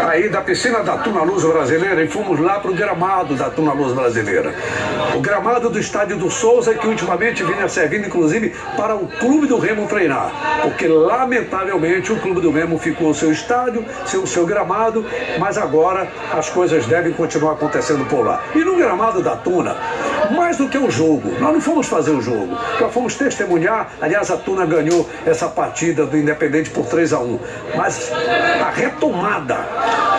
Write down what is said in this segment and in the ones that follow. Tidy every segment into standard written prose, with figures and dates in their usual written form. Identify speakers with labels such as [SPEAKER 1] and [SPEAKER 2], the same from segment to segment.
[SPEAKER 1] Aí da piscina da Tuna Luz Brasileira e fomos lá para o gramado da Tuna Luz Brasileira. O gramado do Estádio do Souza, que ultimamente vinha servindo inclusive para o Clube do Remo treinar. Porque lamentavelmente o Clube do Remo ficou seu estádio, seu gramado, mas agora as coisas devem continuar acontecendo por lá. E no gramado da Tuna, mais do que o jogo, nós não fomos fazer o jogo, nós fomos testemunhar. Aliás, a Tuna ganhou essa partida do Independente por 3-1, mas a retomada,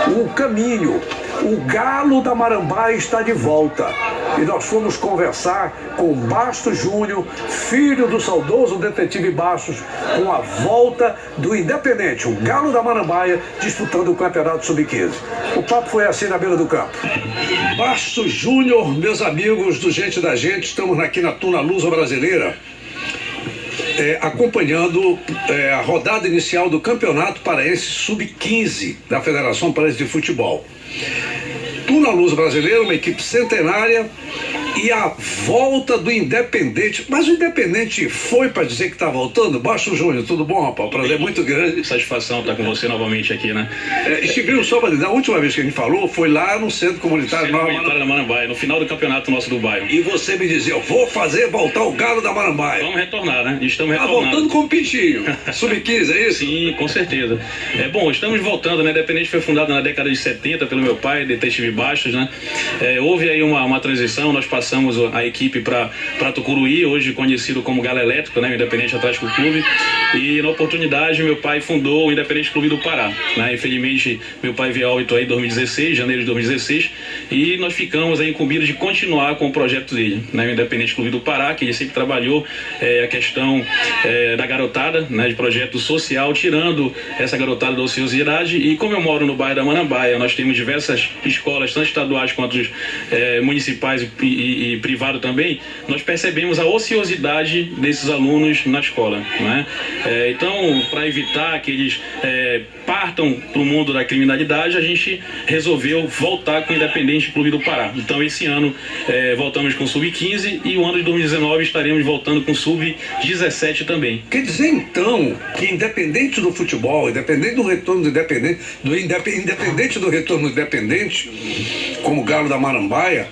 [SPEAKER 1] o caminho, o Galo da Marambaia está de volta. E nós fomos conversar com Bastos Júnior, filho do saudoso detetive Bastos, com a volta do Independente, o Galo da Marambaia, disputando o Campeonato Sub-15. O papo foi assim na beira do campo. Bastos Júnior, meus amigos do Gente da Gente, estamos aqui na Tuna Luz Brasileira, acompanhando a rodada inicial do Campeonato Paraense Sub-15 da Federação Paraense de Futebol. Tuna Luz Brasileira, uma equipe centenária, e a volta do Independente. Mas o Independente foi para dizer que está voltando? Baixo Júnior, tudo bom, rapaz? Prazer muito grande.
[SPEAKER 2] Satisfação estar com você novamente aqui, né?
[SPEAKER 1] Estivemos só para dizer, a última vez que a gente falou foi lá no Centro Comunitário
[SPEAKER 2] da Marambaia, no final do campeonato nosso do bairro.
[SPEAKER 1] E você me dizia, eu vou fazer voltar o Galo da Marambaia.
[SPEAKER 2] Vamos retornar, né? Estamos retornando.
[SPEAKER 1] Voltando com o Pichinho. Sub-15, é isso?
[SPEAKER 2] Sim, com certeza. Bom, estamos voltando, né? Independente foi fundado na década de 70 pelo meu pai, detetive Bastos, né? Houve aí uma transição, nós passamos a equipe para Tucuruí, hoje conhecido como Galo Elétrico, né? O Independente Atlético Clube. E na oportunidade, meu pai fundou o Independente Clube do Pará, né? Infelizmente, meu pai veio a óbito aí em 2016, janeiro de 2016, e nós ficamos aí incumbidos de continuar com o projeto dele, né? O Independente Clube do Pará, que ele sempre trabalhou a questão da garotada, né? De projeto social, tirando essa garotada da ociosidade. E como eu moro no bairro da Marambaia, nós temos diversas escolas, tanto estaduais quanto municipais e privado também, nós percebemos a ociosidade desses alunos na escola, né? Então, para evitar que eles partam para o mundo da criminalidade, a gente resolveu voltar com o Independente Clube do Pará. Então, esse ano voltamos com o Sub-15 e o ano de 2019 estaremos voltando com o Sub-17 também.
[SPEAKER 1] Quer dizer, então, que independente do futebol, independente do retorno do Independente, independente do retorno do Independente, como o Galo da Marambaia,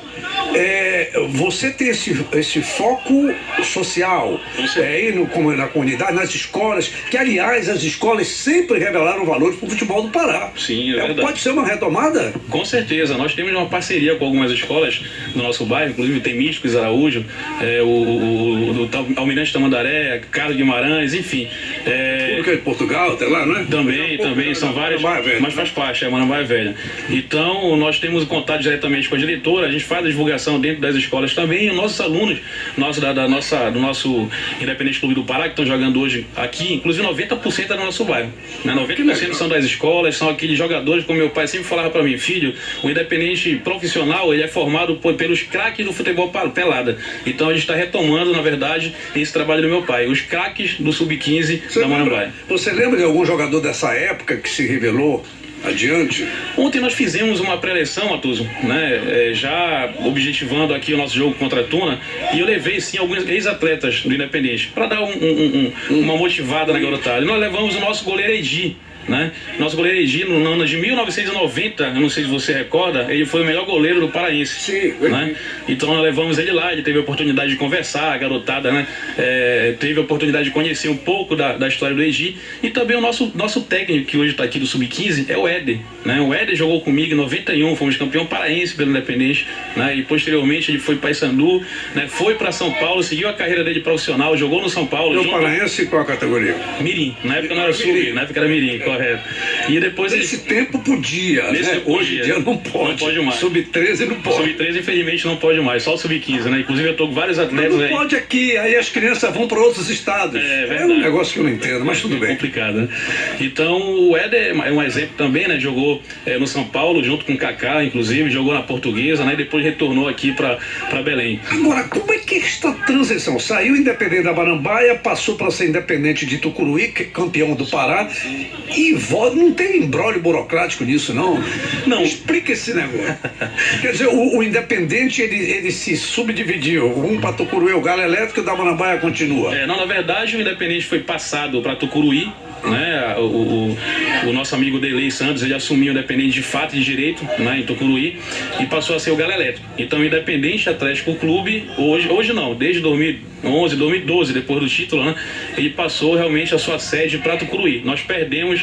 [SPEAKER 1] você tem esse foco social aí na comunidade, nas escolas, que aliás as escolas sempre revelaram valores para o futebol do Pará.
[SPEAKER 2] Sim, é verdade.
[SPEAKER 1] Pode ser uma retomada?
[SPEAKER 2] Com certeza, nós temos uma parceria com algumas escolas no nosso bairro, inclusive tem Místicos Araújo, o Almirante Tamandaré, Carlos Guimarães, enfim.
[SPEAKER 1] Porque é de Portugal, até lá, não é?
[SPEAKER 2] Também, são várias, mas faz parte, Marambaia Velha. Então, nós temos o contato diretamente com a diretora, a gente faz a divulgação dentro das escolas também, e os nossos alunos, do nosso Independente Clube do Pará, que estão jogando hoje aqui, inclusive 90% é do nosso bairro, né? 90% são das escolas, são aqueles jogadores, como meu pai sempre falava para mim, filho, o Independente profissional, ele é formado pelos craques do futebol pelada. Então a gente está retomando, na verdade, esse trabalho do meu pai, os craques do Sub-15 da Marambaia.
[SPEAKER 1] Você lembra de algum jogador dessa época que se revelou adiante?
[SPEAKER 2] Ontem nós fizemos uma pré-eleição, Matuso, né? Já objetivando aqui o nosso jogo contra a Tuna, e eu levei sim alguns ex-atletas do Independente para dar uma motivada na garotada. E nós levamos o nosso goleiro Edi, né? Nosso goleiro Edi, no ano de 1990, eu não sei se você recorda, ele foi o melhor goleiro do Paraense.
[SPEAKER 1] Sim,
[SPEAKER 2] né? Então nós levamos ele lá, ele teve a oportunidade de conversar, a garotada, né? Teve a oportunidade de conhecer um pouco da história do Edi, e também o nosso técnico, que hoje está aqui do Sub-15, é o Éder, né? O Éder jogou comigo em 91, fomos campeão paraense pelo Independente, né? E posteriormente ele foi para Paysandu, né? Foi para São Paulo, seguiu a carreira dele profissional, jogou no São Paulo.
[SPEAKER 1] O paraense qual a categoria?
[SPEAKER 2] Mirim, na época não era Sub, na época era Mirim, correto. E depois
[SPEAKER 1] nesse tempo podia, né? Hoje em dia não pode.
[SPEAKER 2] Não pode mais.
[SPEAKER 1] Sub-13 não pode.
[SPEAKER 2] Sub-13 infelizmente não pode mais, só o Sub-15, né? Inclusive eu tô com vários atletas
[SPEAKER 1] aí. Não pode aqui, aí as crianças vão para outros estados. É um negócio que eu não entendo, mas tudo bem.
[SPEAKER 2] É complicado, né? Então o Éder é um exemplo também, né? Jogou no São Paulo junto com o Kaká, inclusive, jogou na Portuguesa, né? E depois retornou aqui para Belém.
[SPEAKER 1] Agora, como é que é esta transição? Saiu Independente da Marambaia, passou para ser Independente de Tucuruí, que é campeão do Pará, e volta. Não tem imbróglio burocrático nisso, não?
[SPEAKER 2] Não.
[SPEAKER 1] Explica esse negócio. Quer dizer, o Independente, ele se subdividiu. Um para Tucuruí, o Galo Elétrico, e o da Marambaia continua.
[SPEAKER 2] Não, na verdade, o Independente foi passado para Tucuruí, né, o nosso amigo Delei Santos, ele assumiu o Independente de fato e de direito, né, em Tucuruí, e passou a ser o Galo Elétrico. Então o Independente Atlético Clube, hoje não, desde 2011, 2012, depois do título, né, ele passou realmente a sua sede para Tucuruí. Nós perdemos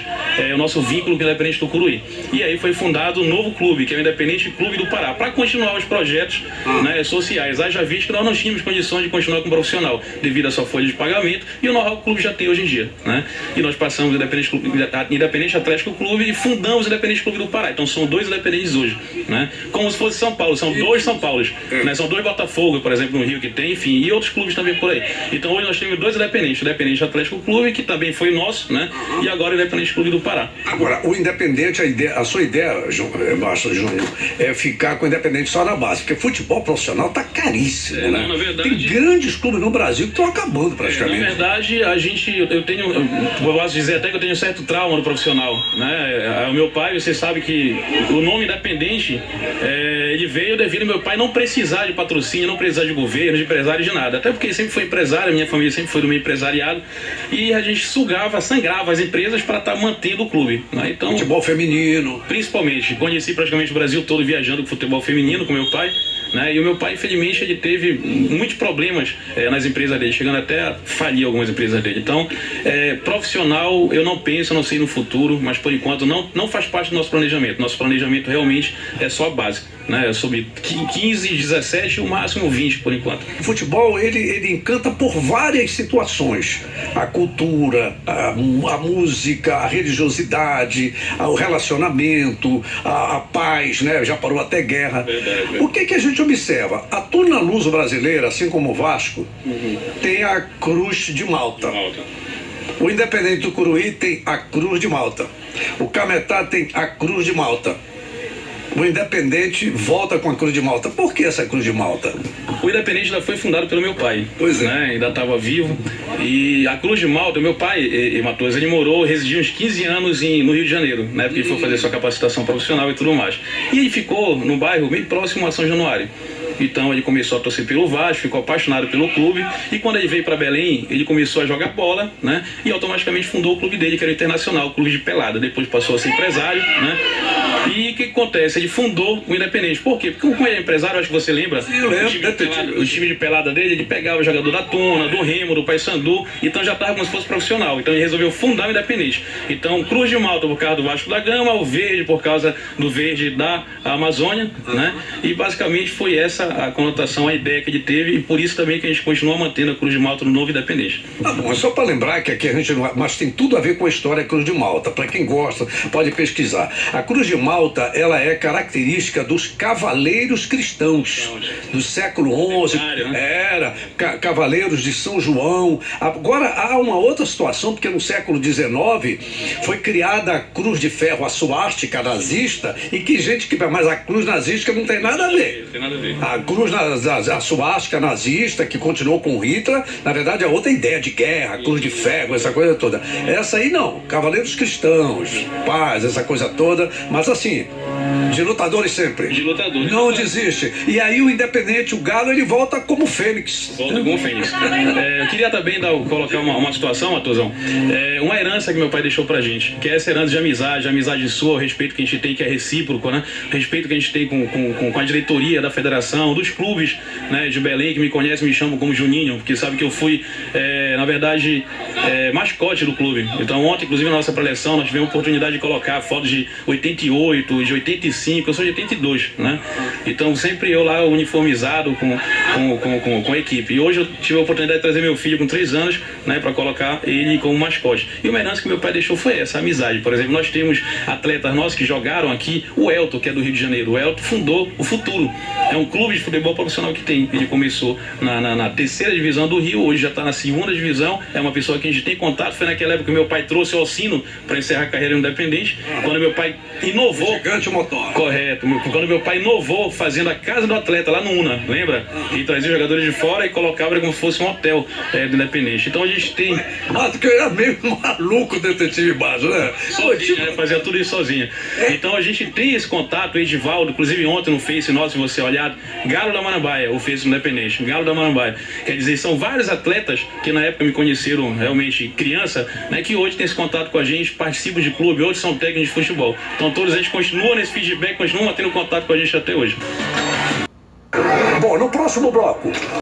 [SPEAKER 2] o nosso vínculo com o Independente Tucuruí. E aí foi fundado um novo clube, que é o Independente Clube do Pará, para continuar os projetos, né, sociais. Haja visto que nós não tínhamos condições de continuar com o profissional, devido à sua folha de pagamento, e o know-how que o clube já tem hoje em dia, né? E nós passamos o Independente Atlético Clube e fundamos o Independente Clube do Pará. Então são dois independentes hoje, né? Como se fosse São Paulo, são dois São Paulos, né? São dois Botafogo, por exemplo, no Rio que tem, enfim, e outros clubes também por aí. Então hoje nós temos dois independentes, o Independente Atlético Clube, que também foi nosso, né? E agora o Independente Clube do Pará.
[SPEAKER 1] Agora, o Independente, a sua ideia, Márcio Júnior, é ficar com o Independente só na base, porque futebol profissional tá caríssimo, né?
[SPEAKER 2] Não, na verdade,
[SPEAKER 1] tem grandes clubes no Brasil que estão acabando praticamente.
[SPEAKER 2] Na verdade, eu posso dizer até que eu tenho um certo trauma no profissional, né? O meu pai, você sabe que o nome Independente, ele veio devido ao meu pai não precisar de patrocínio, não precisar de governo, de empresário, de nada. Até porque ele sempre foi empresário, minha família sempre foi do meio empresariado, e a gente sangrava as empresas para estar mantendo o clube, né? Então,
[SPEAKER 1] futebol feminino.
[SPEAKER 2] Principalmente, conheci praticamente o Brasil todo viajando com futebol feminino com meu pai, né? E o meu pai, infelizmente, ele teve muitos problemas nas empresas dele, chegando até a falir algumas empresas dele. Então, profissional, eu não penso, não sei no futuro, mas por enquanto não faz parte do nosso planejamento. Nosso planejamento realmente é só a base, né? Sobre 15, 17, o máximo 20 por enquanto.
[SPEAKER 1] O futebol, ele encanta por várias situações. A cultura, a música, a religiosidade, o relacionamento, a paz, né? Já parou até guerra.
[SPEAKER 2] Verdade.
[SPEAKER 1] O que a gente observa? A Tuna Luso brasileira, assim como o Vasco, tem a Cruz de Malta. O Independente do Tucuruí tem a Cruz de Malta. O Cametá tem a Cruz de Malta. O Independente volta com a Cruz de Malta. Por que essa Cruz de Malta?
[SPEAKER 2] O Independente ainda foi fundado pelo meu pai.
[SPEAKER 1] Pois é.
[SPEAKER 2] Né? Ainda estava vivo. E a Cruz de Malta, meu pai, Matoso, ele residiu uns 15 anos no Rio de Janeiro, na época que ele foi fazer sua capacitação profissional e tudo mais. E ele ficou no bairro meio próximo a São Januário. Então ele começou a torcer pelo Vasco, ficou apaixonado pelo clube, e quando ele veio para Belém, ele começou a jogar bola, né? E automaticamente fundou o clube dele, que era o Internacional, o clube de pelada. Depois passou a ser empresário, né? E o que acontece? Ele fundou o Independente. Por quê? Porque como ele é empresário, acho que você lembra,
[SPEAKER 1] sim, eu lembro.
[SPEAKER 2] O time de pelada dele, ele pegava o jogador da Tuna, do Remo, do Paysandu, então já estava como se fosse profissional. Então ele resolveu fundar o Independente. Então Cruz de Malta por causa do Vasco da Gama, o Verde por causa do Verde da Amazônia, né? E basicamente foi essa a conotação, a ideia que ele teve, e por isso também que a gente continua mantendo a Cruz de Malta no novo Independente.
[SPEAKER 1] Ah, bom, é só para lembrar que aqui a gente não... Mas tem tudo a ver com a história da Cruz de Malta. Para quem gosta, pode pesquisar. A Cruz de Malta, ela é característica dos cavaleiros cristãos do século XI. Era cavaleiros de São João. Agora há uma outra situação, porque no século XIX foi criada a Cruz de Ferro, a suástica nazista, e que gente que... Mas a cruz nazista não tem nada a ver.
[SPEAKER 2] Tem nada a ver.
[SPEAKER 1] A cruz, a suástica nazista, que continuou com Hitler, na verdade é outra ideia de guerra, cruz de ferro, essa coisa toda. Essa aí não, cavaleiros cristãos, paz, essa coisa toda, mas assim, de lutadores sempre.
[SPEAKER 2] De lutadores.
[SPEAKER 1] Não desiste. E aí o Independente, o Galo, ele volta como Fênix.
[SPEAKER 2] Volta como Fênix. Eu queria também colocar uma situação, Matosão, uma herança que meu pai deixou pra gente, que é essa herança de amizade sua, o respeito que a gente tem, que é recíproco, né? O respeito que a gente tem com a diretoria da federação, dos clubes, né, de Belém, que me conhecem, me chamam como Juninho, porque sabe que eu fui, na verdade, mascote do clube. Então ontem, inclusive, na nossa preleção, nós tivemos a oportunidade de colocar fotos de 88, de 85, eu sou de 82, né? Então sempre eu lá uniformizado com a equipe. E hoje eu tive a oportunidade de trazer meu filho com 3 anos, né, para colocar ele como mascote. E uma herança que meu pai deixou foi essa, a amizade. Por exemplo, nós temos atletas nossos que jogaram aqui, o Elton, que é do Rio de Janeiro. O Elton fundou o Futuro. É um clube de futebol profissional que tem. Ele começou na 3ª divisão do Rio, hoje já está na 2ª divisão. É uma pessoa que a gente tem contato. Foi naquela época que meu pai trouxe o Alcino para encerrar a carreira independente. Quando meu pai inovou.
[SPEAKER 1] Gigante motor.
[SPEAKER 2] Correto. Quando meu pai inovou fazendo a casa do atleta lá no Una, lembra? E trazia os jogadores de fora e colocava como se fosse um hotel do Independente. Então a gente tem.
[SPEAKER 1] Mas que eu era meio maluco o detetive Bajo, né?
[SPEAKER 2] Sozinho, fazia tudo isso sozinho. Então a gente tem esse contato, o Edivaldo, inclusive ontem no Face nosso, se você olhar, Galo da Marambaia, o Face do Independente, Galo da Marambaia. Quer dizer, são vários atletas que na época época me conheceram realmente criança, né, que hoje tem esse contato com a gente, participam de clube, outros são técnicos de futebol. Então todos eles continuam nesse feedback, continuam mantendo contato com a gente até hoje.
[SPEAKER 1] Bom, no próximo bloco,